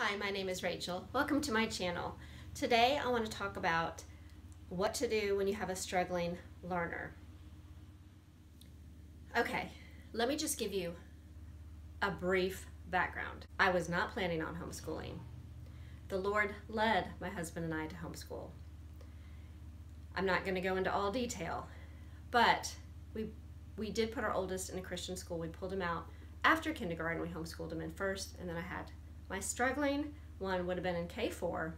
Hi, my name is Rachel. Welcome to my channel. Today I want to talk about what to do when you have a struggling learner. Okay, let me just give you a brief background. I was not planning on homeschooling. The Lord led my husband and I to homeschool. I'm not going to go into all detail, but we did put our oldest in a Christian school. We pulled him out after kindergarten. We homeschooled him in first, and then I had my struggling one would have been in K4.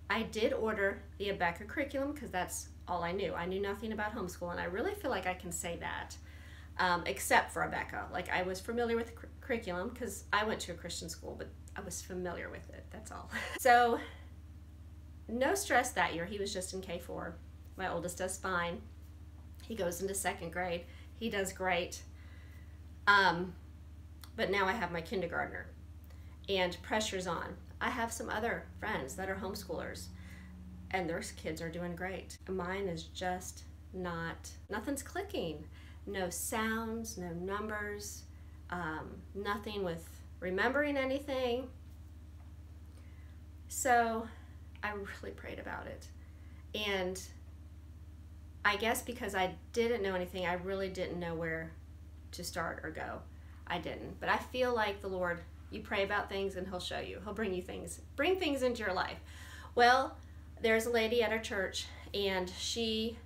I did order the Abeka curriculum because that's all I knew. I knew nothing about homeschool, and I really feel like I can say that, except for Abeka. Like, I was familiar with the curriculum because I went to a Christian school, but I was familiar with it, that's all. So, no stress that year. He was just in K4. My oldest does fine. He goes into second grade. He does great. But now I have my kindergartner, and pressure's on. I have some other friends that are homeschoolers, and their kids are doing great. Mine is just nothing's clicking. No sounds, no numbers, nothing with remembering anything. So I really prayed about it. And I guess because I didn't know anything, I really didn't know where to start or go. I didn't. But I feel like the Lord, you pray about things and He'll show you. He'll bring things into your life. Well, there's a lady at our church, and she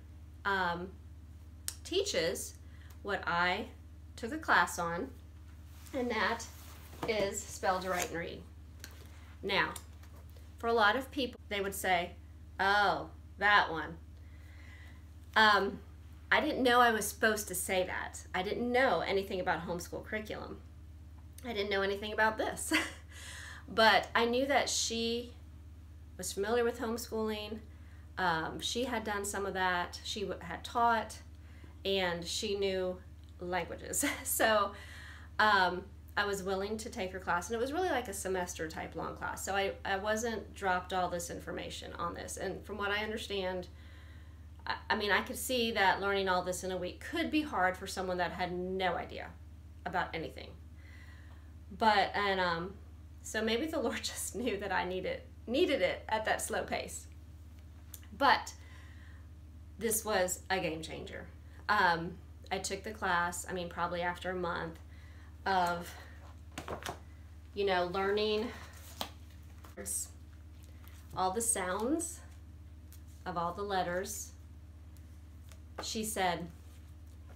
teaches what I took a class on, and that is spell to write and read. Now, for a lot of people, they would say, oh, that one. I didn't know I was supposed to say that. I didn't know anything about homeschool curriculum. I didn't know anything about this. But I knew that she was familiar with homeschooling. She had done some of that. She had taught, and she knew languages. So I was willing to take her class, and it was really like a semester type long class. So I wasn't dropped all this information on this. And from what I understand, I mean, I could see that learning all this in a week could be hard for someone that had no idea about anything. But, so maybe the Lord just knew that I needed it at that slow pace. But this was a game changer. I took the class, I mean, probably after a month of, learning all the sounds of all the letters. She said,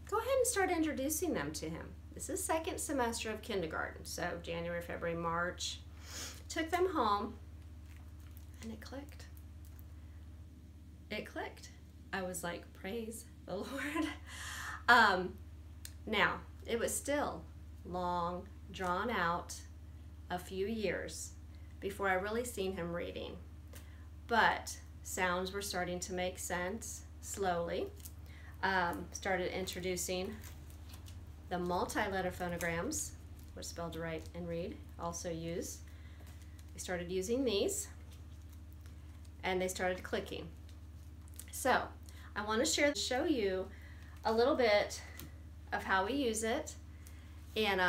go ahead and start introducing them to him. This is second semester of kindergarten, so January, February, March. Took them home, and it clicked. It clicked. I was like, praise the Lord. Now, it was still long, drawn out, a few years before I really seen him reading. But sounds were starting to make sense slowly. Started introducing the multi-letter phonograms, which spell to write and read, also use. We started using these, and they started clicking. So I want to show you a little bit of how we use it, and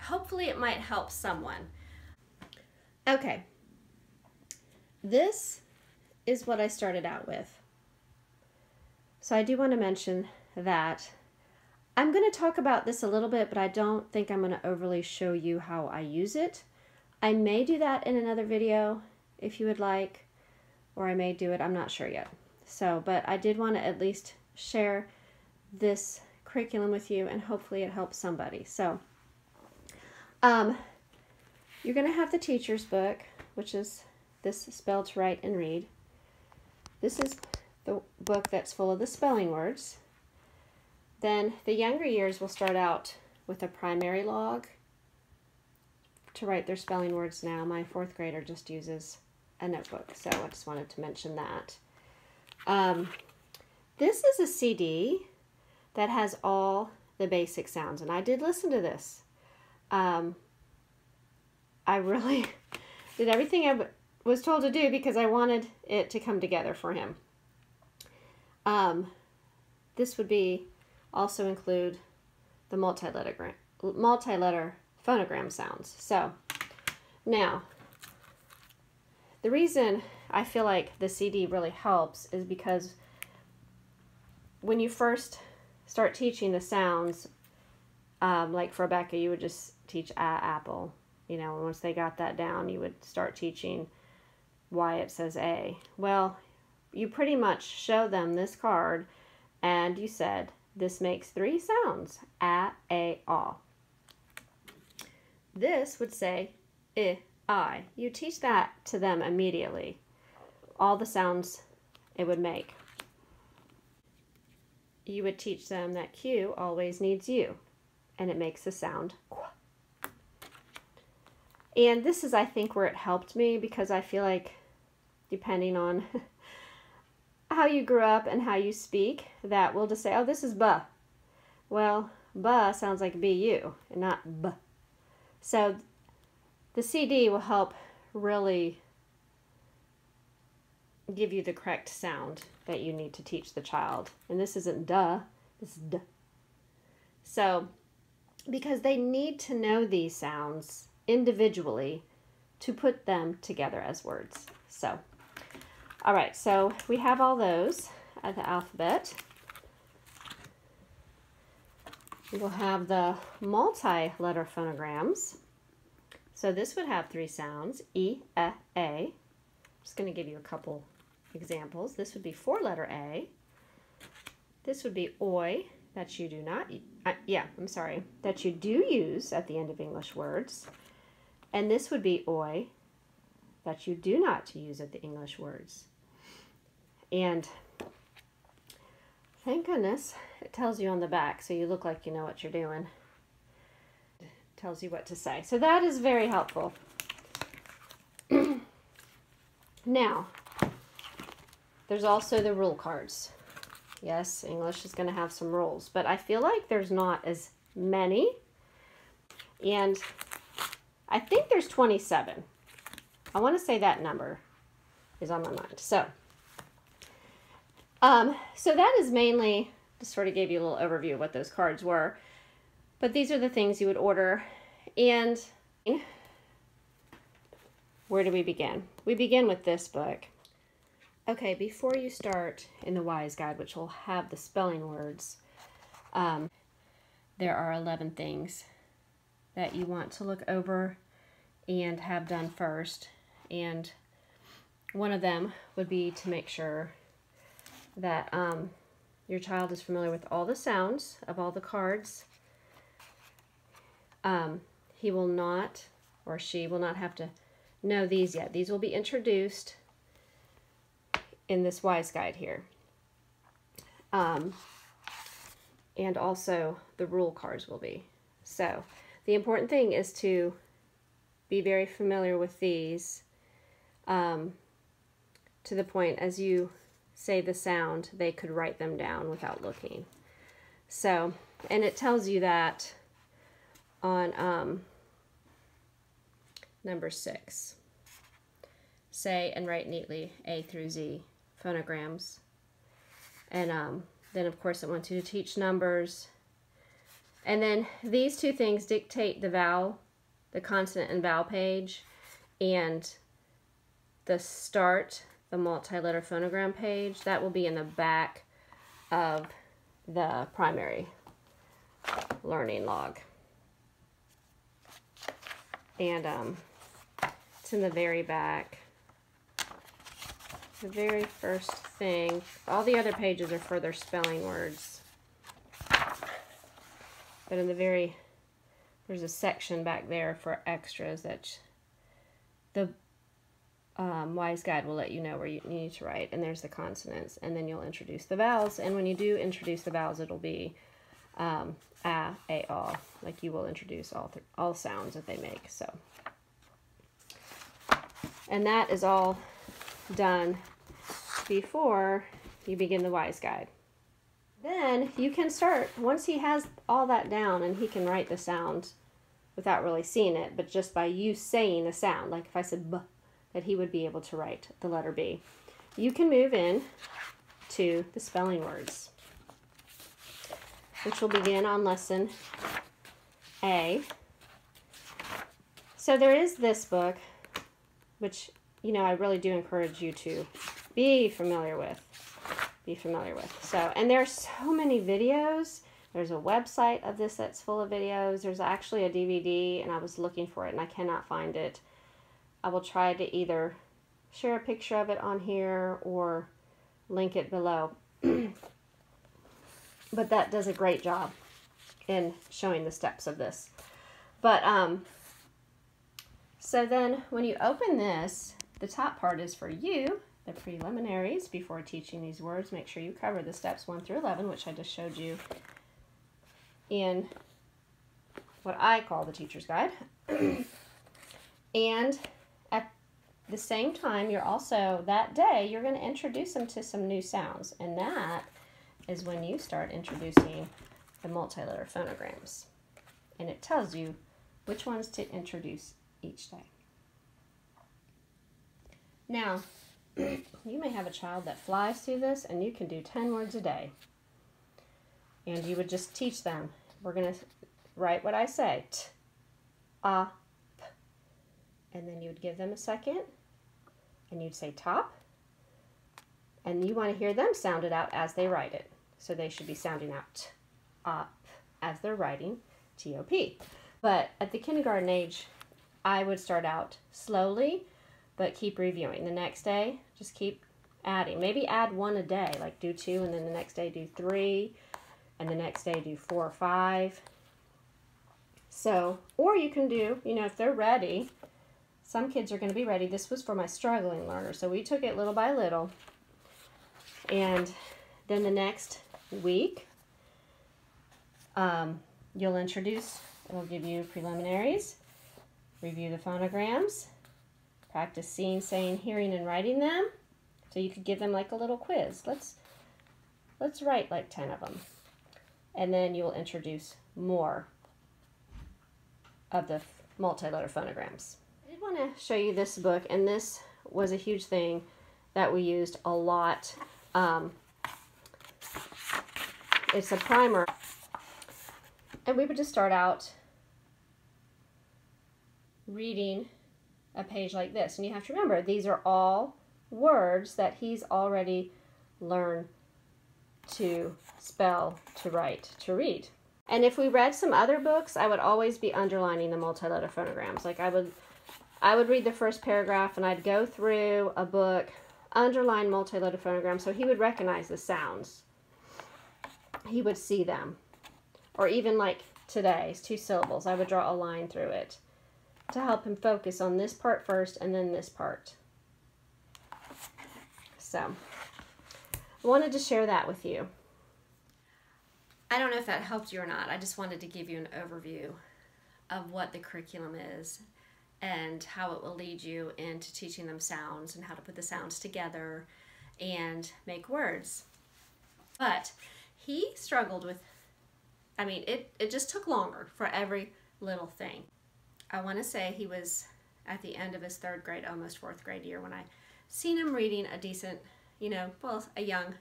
hopefully it might help someone. Okay, this is what I started out with. So I do want to mention that I'm going to talk about this a little bit, but I don't think I'm going to overly show you how I use it. I may do that in another video if you would like, or I may do it, I'm not sure yet. So, but I did want to at least share this curriculum with you, and hopefully it helps somebody. So, you're going to have the teacher's book, which is this spell to write and read. This is the book that's full of the spelling words. Then the younger years will start out with a primary log to write their spelling words now. My fourth grader just uses a notebook, so I just wanted to mention that. This is a CD that has all the basic sounds, and I did listen to this. I really did everything I was told to do because I wanted it to come together for him. This would also include the multi-letter phonogram sounds. So now the reason I feel like the CD really helps is because when you first start teaching the sounds, like for Rebecca, you would just teach apple. You know, once they got that down, you would start teaching why it says A. Well, you pretty much show them this card and you said, this makes 3 sounds, a, ah. This would say I. You teach that to them immediately. All the sounds it would make. You would teach them that Q always needs U, and it makes the sound qu. And this is, I think, where it helped me, because I feel like depending on how you grew up and how you speak, that we'll just say, oh, this is buh. Well, buh sounds like bu and not buh. So the CD will help really give you the correct sound that you need to teach the child. And this isn't duh, this is duh. So, because they need to know these sounds individually to put them together as words. So, all right, so we have all those at the alphabet. We will have the multi-letter phonograms. So this would have 3 sounds, E, A. I'm just going to give you a couple examples. This would be 4-letter A. This would be oi, that you do not, that you do use at the end of English words. And this would be oi, that you do not use at the English words. And thank goodness it tells you on the back, so you look like you know what you're doing. It tells you what to say. So that is very helpful. Now, there's also the rule cards. Yes, English is going to have some rules, but I feel like there's not as many. And I think there's 27. I want to say that number is on my mind. So that is mainly, just sort of gave you a little overview of what those cards were. But these are the things you would order. And where do we begin? We begin with this book. Okay, before you start in the Wise Guide, which will have the spelling words, there are 11 things that you want to look over and have done first. And one of them would be to make sure that your child is familiar with all the sounds of all the cards. He will not, or she will not have to know these yet. These will be introduced in this Wise Guide here. And also the rule cards will be. So the important thing is to be very familiar with these to the point as you say the sound, they could write them down without looking. So, and it tells you that on number 6. Say and write neatly A through Z phonograms. And then of course it wants you to teach numbers. And then these 2 things dictate the vowel, the consonant and vowel page, and the start, the multi-letter phonogram page, that will be in the back of the primary learning log. And it's in the very back. The very first thing, all the other pages are for their spelling words. But in the there's a section back there for extras that the Wise Guide will let you know where you need to write. And there's the consonants. And then you'll introduce the vowels. And when you do introduce the vowels, it'll be a, all. Like you will introduce all sounds that they make. So, and that is all done before you begin the Wise Guide. Then you can start, once he has all that down and he can write the sound without really seeing it, but just by you saying the sound, like if I said B, that he would be able to write the letter B. You can move in to the spelling words, which will begin on lesson A. So there is this book, which you know, I really do encourage you to be familiar with. So, and there's so many videos. There's a website of this that's full of videos. There's actually a DVD, and I was looking for it, and I cannot find it. I will try to either share a picture of it on here or link it below. But that does a great job in showing the steps of this. But, so then when you open this, the top part is for you, the preliminaries. Before teaching these words, make sure you cover the steps 1 through 11, which I just showed you in what I call the teacher's guide. And at the same time, you're also, that day, you're going to introduce them to some new sounds. And that is when you start introducing the multi-letter phonograms. And it tells you which ones to introduce each day. Now, you may have a child that flies through this, and you can do 10 words a day. And you would just teach them. We're going to write what I say. T, a, p. And then you would give them a second, and you'd say top. And you want to hear them sound it out as they write it. So they should be sounding out t, a, p, as they're writing T-O-P. But at the kindergarten age, I would start out slowly, but keep reviewing. The next day, just keep adding. Maybe add 1 a day, like do 2, and then the next day do 3, and the next day do 4 or 5. So, or you can do, you know, if they're ready, some kids are going to be ready. This was for my struggling learners, so we took it little by little. And then the next week, you'll introduce, it'll give you preliminaries, review the phonograms, practice seeing, saying, hearing, and writing them. So you could give them like a little quiz. Let's write like 10 of them. And then you'll introduce more of the multi-letter phonograms. I did want to show you this book, and this was a huge thing that we used a lot. It's a primer. And we would just start out reading a page like this. And you have to remember, these are all words that he's already learned to spell, to write, to read. And if we read some other books, I would always be underlining the multi-letter phonograms. Like I would read the first paragraph, and I'd go through a book, underline multi-letter phonograms, so he would recognize the sounds. He would see them. Or even like today's 2 syllables, I would draw a line through it to help him focus on this part first and then this part. So, I wanted to share that with you. I don't know if that helped you or not. I just wanted to give you an overview of what the curriculum is and how it will lead you into teaching them sounds and how to put the sounds together and make words. But he struggled with, I mean, it just took longer for every little thing. I want to say he was at the end of his 3rd grade, almost 4th grade year when I seen him reading a decent, you know, well, a young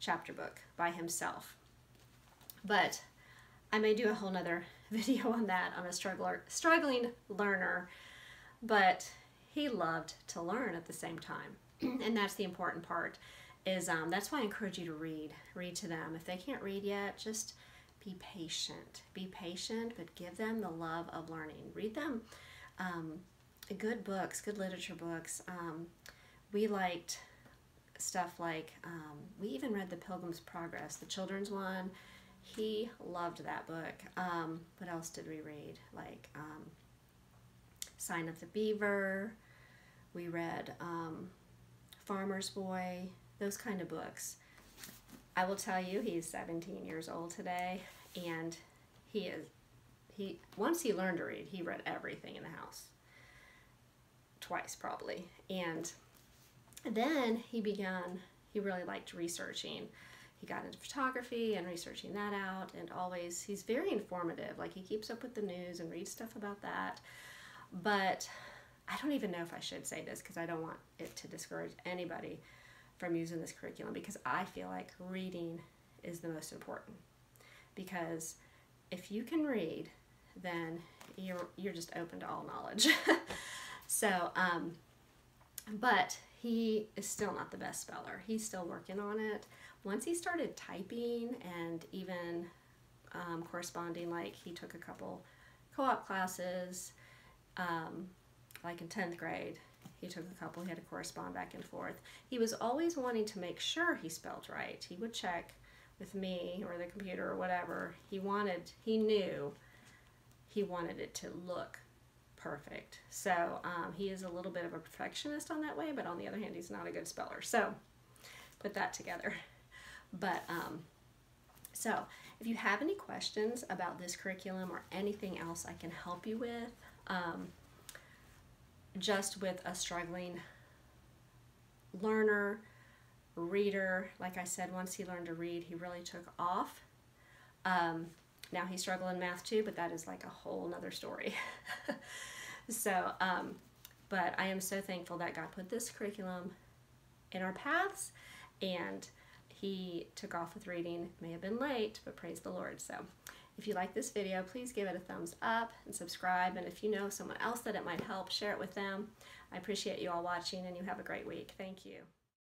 chapter book by himself. But I may do a whole nother video on that, on a struggling learner. But he loved to learn at the same time. And that's the important part, is that's why I encourage you to read to them. If they can't read yet, just be patient. Be patient, but give them the love of learning. Read them good books, good literature books. We liked stuff like, we even read The Pilgrim's Progress, the children's one. He loved that book. What else did we read? Like Sign of the Beaver. We read Farmer's Boy, those kind of books. I will tell you, he's 17 years old today, and once he learned to read, he read everything in the house. Twice, probably. And then he really liked researching. He got into photography and researching that out, and always, he's very informative. Like, he keeps up with the news and reads stuff about that. But I don't even know if I should say this, because I don't want it to discourage anybody from using this curriculum, because I feel like reading is the most important. Because if you can read, then you're just open to all knowledge. So But he is still not the best speller. He's still working on it. Once he started typing and even corresponding, like he took a couple co-op classes, like in 10th grade, he took a couple, he had to correspond back and forth. He was always wanting to make sure he spelled right. He would check with me or the computer or whatever. He knew he wanted it to look perfect. So he is a little bit of a perfectionist on that way, but on the other hand, he's not a good speller. So put that together. But so if you have any questions about this curriculum or anything else I can help you with, just with a struggling learner, reader, like I said, once he learned to read, he really took off. Now he's struggling in math too, but that is like a whole nother story. So, but I am so thankful that God put this curriculum in our paths, and he took off with reading. It may have been late, but praise the Lord. So if you like this video, please give it a thumbs up and subscribe. And if you know someone else that it might help, share it with them. I appreciate you all watching, and you have a great week. Thank you.